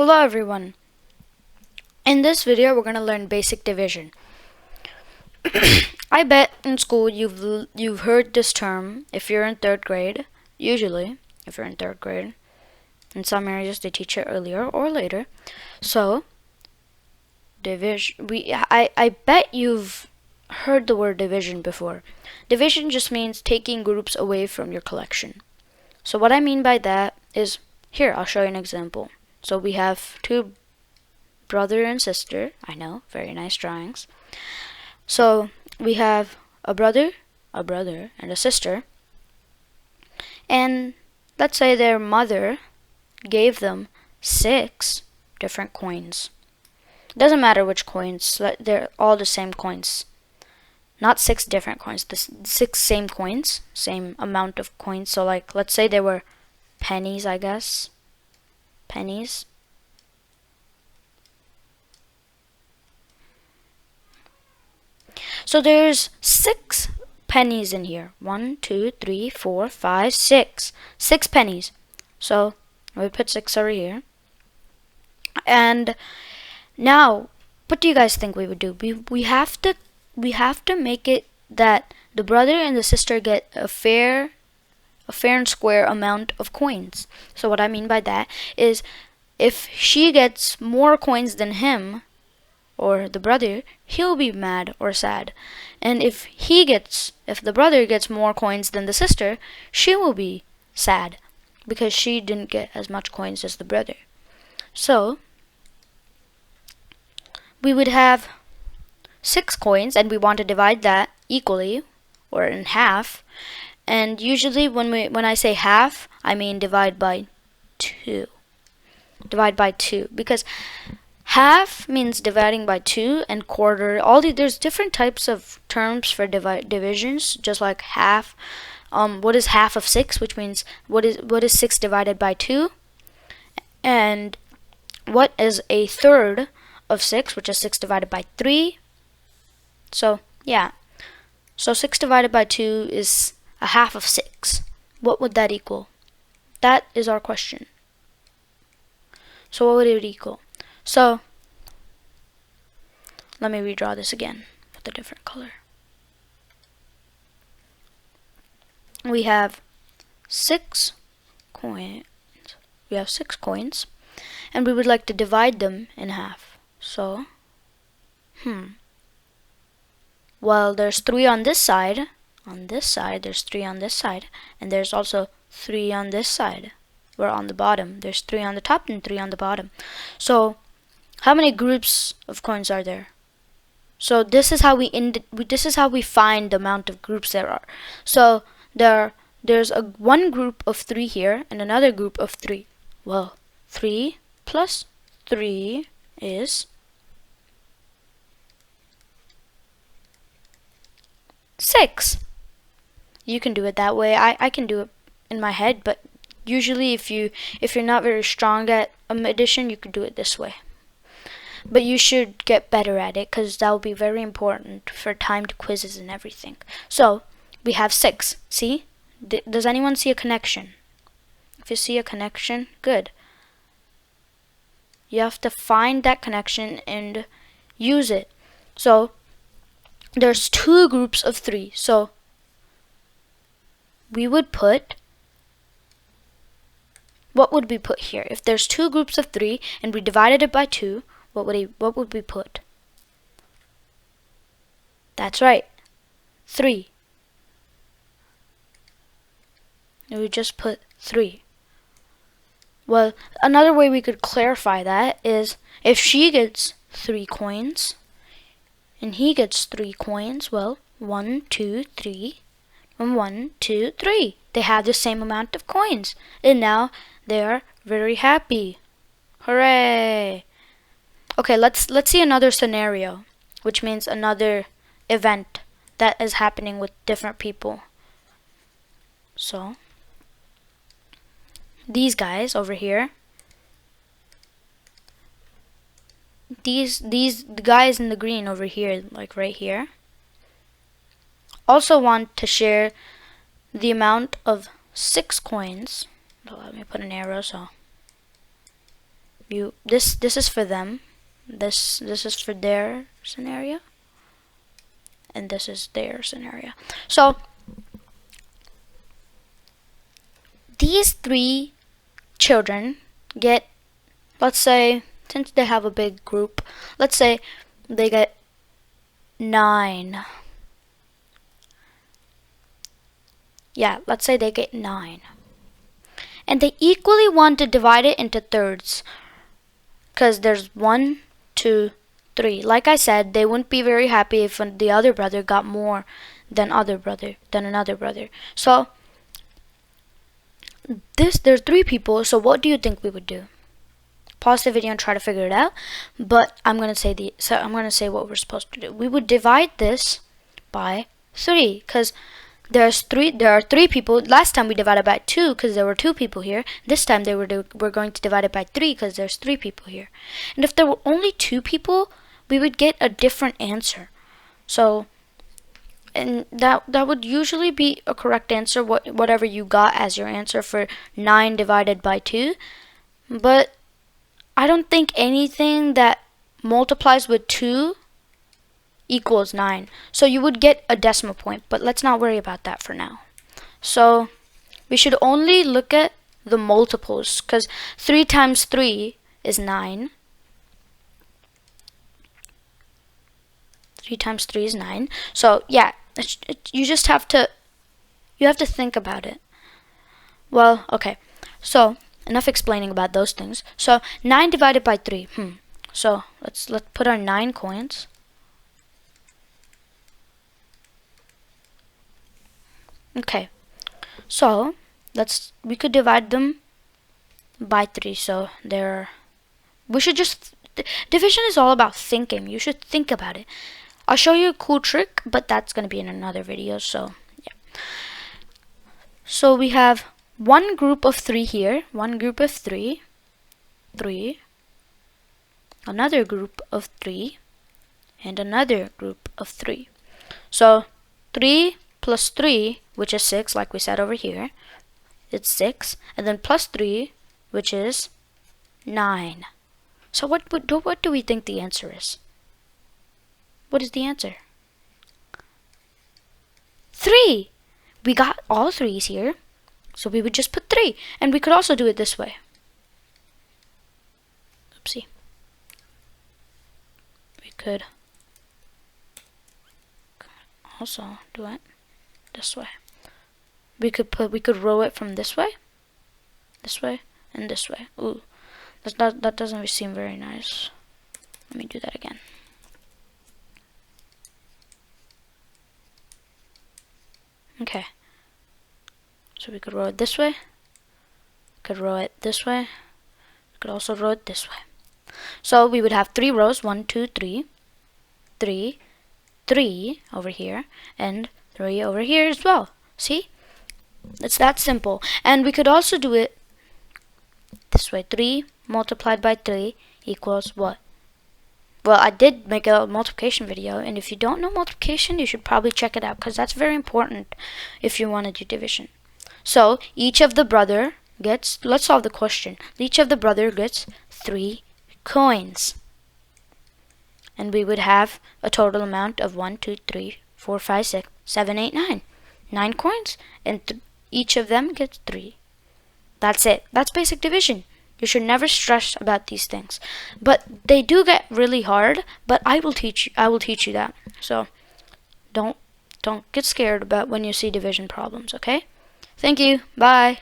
Hello everyone. In this video we're going to learn basic division. I bet in school you've heard this term if you're in 3rd grade, usually if you're in 3rd grade. In some areas they teach it earlier or later. So division I bet you've heard the word division before. Division just means taking groups away from your collection. So what I mean by that is, here I'll show you an example. So we have two brother and sister. I know, very nice drawings. So we have a brother, and a sister. And let's say their mother gave them 6 different coins. It doesn't matter which coins, they're all the same coins. Not 6 different coins, the 6 same coins, same amount of coins. So like, let's say they were pennies, I guess. Pennies. So there's 6 pennies in here. 1, 2, 3, 4, 5, 6. 6 pennies. So we put 6 over here. And now, what do you guys think we would do? We have to make it that the brother and the sister get a fair and square amount of coins. So what I mean by that is, if she gets more coins than him, or the brother, he'll be mad or sad. And if the brother gets more coins than the sister, she will be sad because she didn't get as much coins as the brother. So we would have 6 coins and we want to divide that equally or in half. And usually when I say half, I mean divide by 2. Divide by 2, because half means dividing by 2, and quarter. There's different types of terms for divisions. Just like half. What is half of 6? Which means what is 6 divided by 2? And what is a third of 6? Which is 6 divided by 3. So yeah. So 6 divided by 2 is a half of 6. What would that equal? That is our question. So what would it equal? So let me redraw this again with a different color. We have 6 coins. We have 6 coins, and we would like to divide them in half. So, well, there's 3 on this side. On this side, there's 3 on this side, and there's also 3 on this side. We're on the bottom. There's 3 on the top and 3 on the bottom. So, how many groups of coins are there? So this is how we find the amount of groups there are. So there's one group of 3 here and another group of 3. Well, 3 plus 3 is 6. You can do it that way. I can do it in my head, but usually if you're not very strong at addition, you could do it this way. But you should get better at it, because that will be very important for timed quizzes and everything. So we have 6. See? Does anyone see a connection? If you see a connection, good. You have to find that connection and use it. So there's 2 groups of 3. So we would put, what would we put here? If there's 2 groups of 3 and we divided it by 2, what would we put? That's right, 3. And we just put 3. Well, another way we could clarify that is, if she gets 3 coins and he gets 3 coins, well, 1, 2, 3, and 1, 2, 3. They have the same amount of coins, and now they are very happy. Hooray! Okay, let's see another scenario, which means another event that is happening with different people. So these guys over here, the guys in the green over here, like right here, also want to share the amount of 6 coins. So let me put an arrow so this is for them. This is for their scenario, and this is their scenario. So these three children get, let's say, since they have a big group, let's say they get 9. Yeah, let's say they get 9. And they equally want to divide it into thirds, because there's 1, 2, 3. Like I said, they wouldn't be very happy if the other brother got more than another brother. So there's 3 people. So what do you think we would do? Pause the video and try to figure it out. But I'm gonna say what we're supposed to do. We would divide this by 3, because there are 3 people. Last time we divided by 2 because there were 2 people here. This time we're going to divide it by 3 because there's 3 people here. And if there were only 2 people, we would get a different answer. So, and that would usually be a correct answer, whatever you got as your answer for 9 divided by 2. But I don't think anything that multiplies with 2 equals 9. So you would get a decimal point, but let's not worry about that for now. So we should only look at the multiples, because 3 times 3 is 9. 3 times 3 is 9. So yeah, you have to think about it. Well, okay. So enough explaining about those things. So 9 divided by 3. So let's put our 9 coins. Okay. So we could divide them by 3. So division is all about thinking. You should think about it. I'll show you a cool trick, but that's going to be in another video. So yeah. So we have one group of 3 here, one group of 3, 3, another group of 3, and another group of 3. So 3 plus 3, which is 6, like we said over here, it's 6, and then plus 3, which is 9. So what do we think the answer is? What is the answer? 3! We got all 3's here, so we would just put 3. And we could also do it this way. Oopsie. We could also do it this way. We could row it from this way, and this way. Ooh, that doesn't seem very nice. Let me do that again. Okay. So we could row it this way. Could row it this way. Could also row it this way. So we would have 3 rows. 1, 2, 3, 3, 3 over here, and 3 over here as well. See? It's that simple. And we could also do it this way. 3 multiplied by 3 equals what? Well, I did make a multiplication video, and if you don't know multiplication, you should probably check it out, because that's very important if you want to do division. So each of the brother gets, let's solve the question. Each of the brother gets 3 coins. And we would have a total amount of 1, 2, 3, 4, 5, 6, 7, 8, 9. 9 coins, and each of them gets 3. That's it. That's basic division. You should never stress about these things. But they do get really hard, but I will teach you that. So don't get scared about when you see division problems, okay? Thank you. Bye.